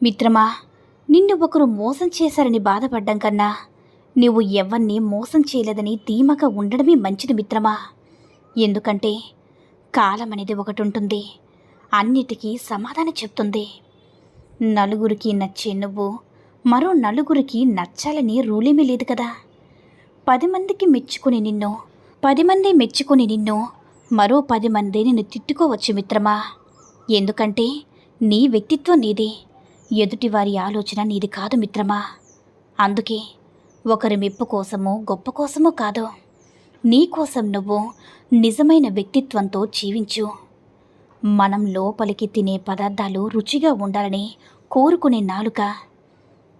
మిత్రమా, నిన్ను ఒకరు మోసం చేశారని బాధపడ్డం కన్నా నువ్వు ఎవ్వరినీ మోసం చేయలేదని ధీమాగా ఉండడమే మంచిది మిత్రమా. ఎందుకంటే కాలం అనేది ఒకటి ఉంటుంది, అన్నిటికీ సమాధానం చెప్తుంది. నలుగురికి నచ్చే నువ్వు మరో నలుగురికి నచ్చాలని రూలేమీ లేదు కదా. 10 మందికి మెచ్చుకుని నిన్ను 10 మంది మెచ్చుకుని నిన్ను మరో 10 మంది నిన్ను తిట్టుకోవచ్చు మిత్రమా. ఎందుకంటే నీ వ్యక్తిత్వం నీది, ఎదుటివారి ఆలోచన నీది కాదు మిత్రమా. అందుకే ఒకరి మెప్పు కోసమో గొప్ప కోసమో కాదు, నీ కోసం నువ్వు నిజమైన వ్యక్తిత్వంతో జీవించు. మనం లోపలికి తినే పదార్థాలు రుచిగా ఉండాలని కోరుకునే నాలుక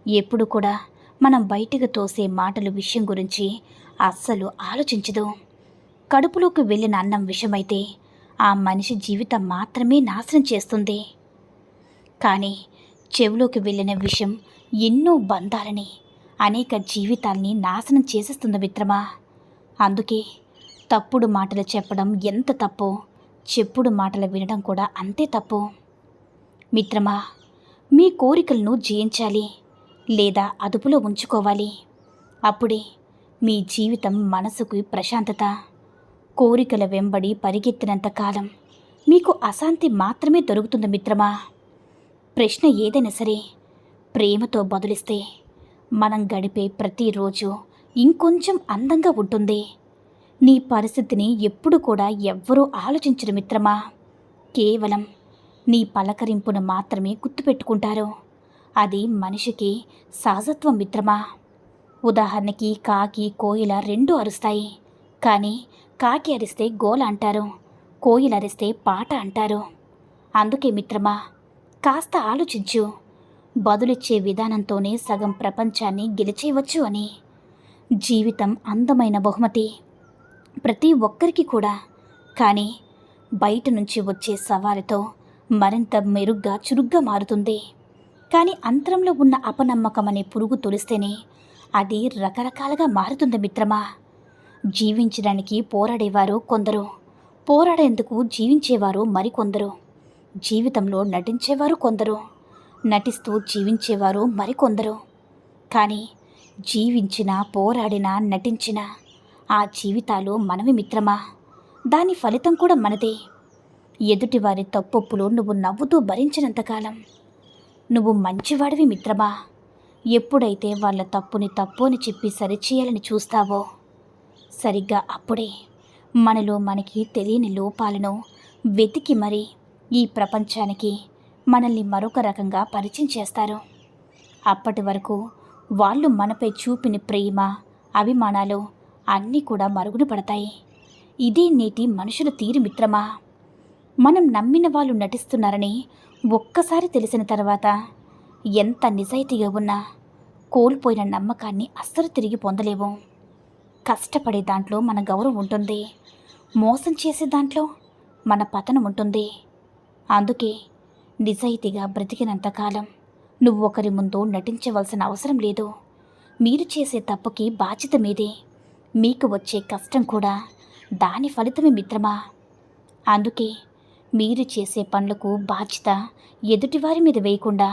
ఎప్పుడు కూడా మనం బయటకు తోసే మాటల విషయం గురించి అస్సలు ఆలోచించదు. కడుపులోకి వెళ్ళిన అన్నం విషమైతే ఆ మనిషి జీవితం మాత్రమే నాశనం చేస్తుంది. కానీ చెవిలోకి వెళ్ళిన విషం ఎన్నో బంధాలని, అనేక జీవితాల్ని నాశనం చేసేస్తుంది మిత్రమా. అందుకే తప్పుడు మాటలు చెప్పడం ఎంత తప్పో, చెప్పుడు మాటలు వినడం కూడా అంతే తప్పు. మిత్రమా, మీ కోరికలను జయించాలి లేదా అదుపులో ఉంచుకోవాలి. అప్పుడే మీ జీవితం మనసుకు ప్రశాంతత. కోరికల వెంబడి పరిగెత్తినంత కాలం మీకు అశాంతి మాత్రమే దొరుకుతుంది మిత్రమా. ప్రశ్న ఏదైనా సరే ప్రేమతో బదులిస్తే మనం గడిపే ప్రతిరోజు ఇంకొంచెం అందంగా ఉంటుంది. నీ పరిస్థితిని ఎప్పుడు కూడా ఎవ్వరూ ఆలోచించరు మిత్రమా. కేవలం నీ పలకరింపును మాత్రమే గుర్తుపెట్టుకుంటారు. అది మనిషికి సహజత్వం మిత్రమా. ఉదాహరణకి కాకి కోయిల రెండు అరుస్తాయి, కానీ కాకి అరిస్తే గోల అంటారు, కోయిల అరిస్తే పాట అంటారు. అందుకే మిత్రమా, కాస్త ఆలోచించు. బదులిచ్చే విధానంతోనే సగం ప్రపంచాన్ని గెలిచేయవచ్చు అని. జీవితం అందమైన బహుమతి ప్రతి ఒక్కరికి కూడా, కానీ బయట నుంచి వచ్చే సవాలుతో మరింత మెరుగ్గా చురుగ్గా మారుతుంది. కానీ అంతరంలో ఉన్న అపనమ్మకం అనే పురుగు తొలిస్తేనే అది రకరకాలుగా మారుతుంది మిత్రమా. జీవించడానికి పోరాడేవారు కొందరు, పోరాడేందుకు జీవించేవారు మరికొందరు, జీవితంలో నటించేవారు కొందరు, నటిస్తూ జీవించేవారు మరికొందరు. కానీ జీవించినా పోరాడినా నటించినా ఆ జీవితాలు మనవి మిత్రమా. దాని ఫలితం కూడా మనదే. ఎదుటివారి తప్పొప్పులు నువ్వు నవ్వుతూ భరించినంతకాలం నువ్వు మంచివాడివి మిత్రమా. ఎప్పుడైతే వాళ్ళ తప్పుని తప్పు అని చెప్పి సరిచేయాలని చూస్తావో, సరిగ్గా అప్పుడే మనలో మనకి తెలియని లోపాలను వెతికి మరీ ఈ ప్రపంచానికి మనల్ని మరొక రకంగా పరిచయం చేస్తారు. అప్పటి వరకు వాళ్ళు మనపై చూపిన ప్రేమ, అభిమానాలు అన్నీ కూడా మరుగున పడతాయి. ఇదే నేటి మనుషుల తీరు మిత్రమా. మనం నమ్మిన వాళ్ళు నటిస్తున్నారని ఒక్కసారి తెలిసిన తర్వాత ఎంత నిజాయితీగా ఉన్నా కోల్పోయిన నమ్మకాన్ని అస్సలు తిరిగి పొందలేము. కష్టపడే దాంట్లో మన గౌరవం ఉంటుంది, మోసం చేసే దాంట్లో మన పతనం ఉంటుంది. అందుకే నిజాయితీగా బ్రతికినంతకాలం నువ్వు ఒకరి ముందు నటించవలసిన అవసరం లేదు. మీరు చేసే తప్పుకి బాధ్యత మీదే, మీకు వచ్చే కష్టం కూడా దాని ఫలితమే మిత్రమా. అందుకే మీరు చేసే పనులకు బాధ్యత ఎదుటివారి మీద వేయకుండా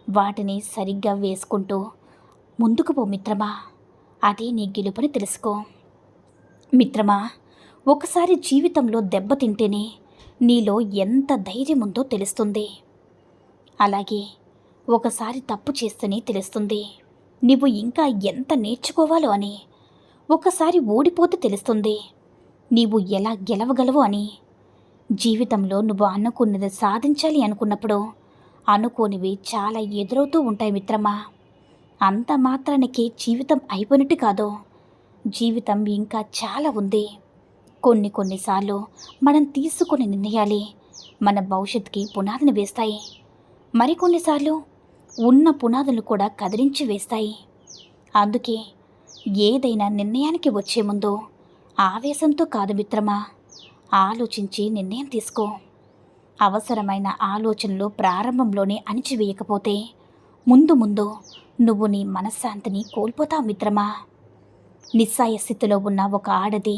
వాటిని సరిగ్గా వేసుకుంటూ ముందుకు పో మిత్రమా. అదే నీ గెలుపని తెలుసుకో మిత్రమా. ఒకసారి జీవితంలో దెబ్బతింటేనే నీలో ఎంత ధైర్యం ఉందో తెలుస్తుంది. అలాగే ఒకసారి తప్పు చేస్తేనే తెలుస్తుంది నువ్వు ఇంకా ఎంత నేర్చుకోవాలో అని. ఒకసారి ఓడిపోతే తెలుస్తుంది నీవు ఎలా గెలవగలవో అని. జీవితంలో నువ్వు అనుకున్నది సాధించాలి అనుకున్నప్పుడు అనుకోనివి చాలా ఎదురవుతూ ఉంటాయి మిత్రమా. అంత మాత్రానికి జీవితం అయిపోయినట్టు కాదు. జీవితం ఇంకా చాలా ఉంది. కొన్నిసార్లు మనం తీసుకునే నిర్ణయాలే మన భవిష్యత్తుకి పునాదిని వేస్తాయి. మరికొన్నిసార్లు ఉన్న పునాదులు కూడా కదిలించి వేస్తాయి. అందుకే ఏదైనా నిర్ణయానికి వచ్చే ముందు ఆవేశంతో కాదు మిత్రమా, ఆలోచించి నిర్ణయం తీసుకో. అవసరమైన ఆలోచనలు ప్రారంభంలోనే అణిచివేయకపోతే ముందు ముందు నువ్వు నీ మనశ్శాంతిని కోల్పోతావు మిత్రమా. నిస్సాయ స్థితిలో ఉన్న ఒక ఆడది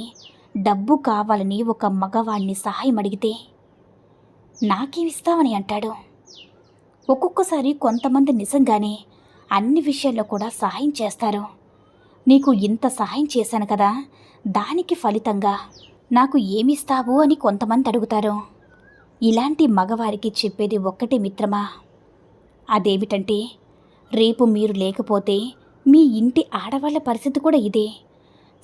డబ్బు కావాలని ఒక మగవాడిని సహాయం అడిగితే నాకేమిస్తావని అంటాడు. ఒక్కొక్కసారి కొంతమంది నిజంగానే అన్ని విషయాల్లో కూడా సహాయం చేస్తారు. నీకు ఇంత సహాయం చేశాను కదా, దానికి ఫలితంగా నాకు ఏమిస్తావు అని కొంతమంది అడుగుతారు. ఇలాంటి మగవారికి చెప్పేది ఒక్కటే మిత్రమా, అదేమిటంటే రేపు మీరు లేకపోతే మీ ఇంటి ఆడవాళ్ళ పరిస్థితి కూడా ఇదే.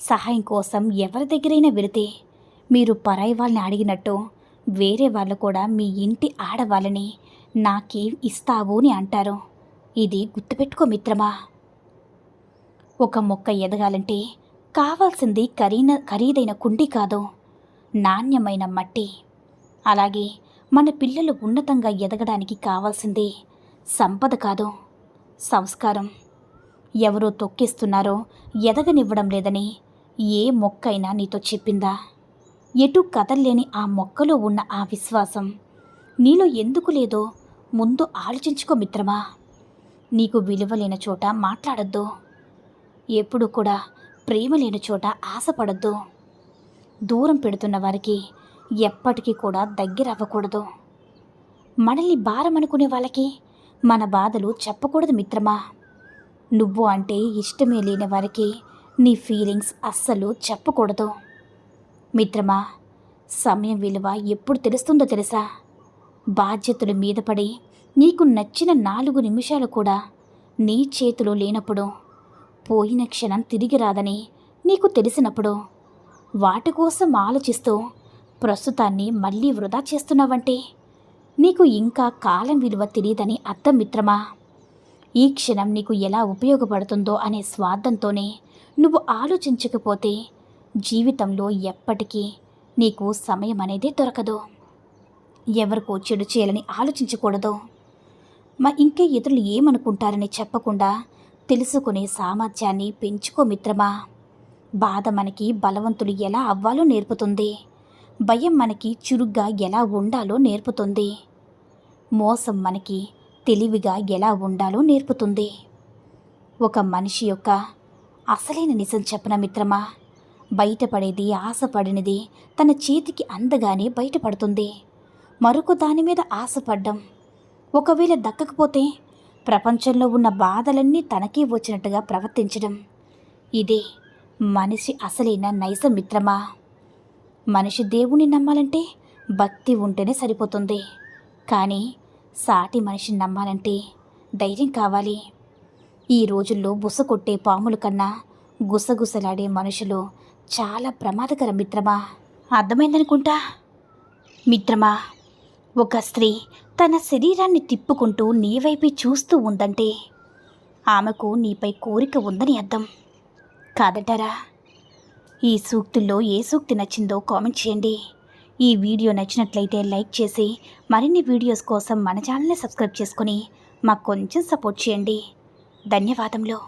సహాయం కోసం ఎవరి దగ్గరైనా వెళితే మీరు పరాయి వాళ్ళని అడిగినట్టు వేరే వాళ్ళు కూడా మీ ఇంటి ఆడవాళ్ళని నాకేం ఇస్తావు అని అంటారు. ఇది గుర్తుపెట్టుకో మిత్రమా. ఒక మొక్క ఎదగాలంటే కావాల్సింది ఖరీదైన కుండి కాదు, నాణ్యమైన మట్టి. అలాగే మన పిల్లలు ఉన్నతంగా ఎదగడానికి కావాల్సింది సంపద కాదు, సంస్కారం. ఎవరో తొక్కిస్తున్నారో ఎదగనివ్వడం లేదని ఏ మొక్కైనా నీతో చెప్పిందా? ఎటు కదల్లేని ఆ మొక్కలో ఉన్న ఆ విశ్వాసం నీలో ఎందుకు లేదో ముందు ఆలోచించుకో మిత్రమా. నీకు విలువ లేని చోట మాట్లాడొద్దు. ఎప్పుడు కూడా ప్రేమ లేని చోట ఆశపడద్దు. దూరం పెడుతున్న వారికి ఎప్పటికీ కూడా దగ్గర అవ్వకూడదు. మనల్ని భారం అనుకునే వాళ్ళకి మన బాధలు చెప్పకూడదు మిత్రమా. నువ్వు అంటే ఇష్టమే లేని వారికి నీ ఫీలింగ్స్ అస్సలు చెప్పకూడదు మిత్రమా. సమయం విలువ ఎప్పుడు తెలుస్తుందో తెలుసా? బాధ్యతలు మీద పడి నీకు నచ్చిన 4 నిమిషాలు కూడా నీ చేతిలో లేనప్పుడు, పోయిన క్షణం తిరిగి రాదని నీకు తెలిసినప్పుడు, వాటి కోసం ఆలోచిస్తూ ప్రస్తుతాన్ని మళ్ళీ వృధా చేస్తున్నావంటే నీకు ఇంకా కాలం విలువ తెలియదని అర్థం మిత్రమా. ఈ క్షణం నీకు ఎలా ఉపయోగపడుతుందో అనే స్వార్థంతోనే నువ్వు ఆలోచించకపోతే జీవితంలో ఎప్పటికీ నీకు సమయం అనేది దొరకదు. ఎవరికో చెడు చేయాలని ఆలోచించకూడదు. ఇంకే ఇతరులు ఏమనుకుంటారని చెప్పకుండా తెలుసుకునే సామర్థ్యాన్ని పెంచుకో మిత్రమా. బాధ మనకి బలవంతులు ఎలా అవ్వాలో నేర్పుతుంది. భయం మనకి చురుగ్గా ఎలా ఉండాలో నేర్పుతుంది. మోసం మనకి తెలివిగా ఎలా ఉండాలో నేర్పుతుంది. ఒక మనిషి యొక్క అసలైన నిజం చెప్పన మిత్రమా, బయటపడేది ఆశపడినది తన చేతికి అందగానే బయటపడుతుంది. మరొక దాని మీద ఆశపడ్డం, ఒకవేళ దక్కకపోతే ప్రపంచంలో ఉన్న బాధలన్నీ తనకే వచ్చినట్టుగా ప్రవర్తించడం, ఇదే మనిషి అసలైన నైజం మిత్రమా. మనిషి దేవుని నమ్మాలంటే భక్తి ఉంటేనే సరిపోతుంది, కానీ సాటి మనిషిని నమ్మాలంటే ధైర్యం కావాలి. ఈ రోజుల్లో బుస కొట్టే పాముల కన్నా గుసగుసలాడే మనుషులు చాలా ప్రమాదకరం మిత్రమా. అర్థమైందనుకుంటా మిత్రమా. ఒక స్త్రీ తన శరీరాన్ని తిప్పుకుంటూ నీ వైపే చూస్తూ ఉందంటే ఆమెకు నీపై కోరిక ఉందని అర్థం కాదంటారా? ఈ సూక్తుల్లో ఏ సూక్తి నచ్చిందో కామెంట్ చేయండి. ఈ వీడియో నచ్చినట్లయితే లైక్ చేసి మరిన్ని వీడియోస్ కోసం మన ఛానల్ని సబ్స్క్రైబ్ చేసుకొని మాకు కొంచెం సపోర్ట్ చేయండి. ధన్యవాదములు.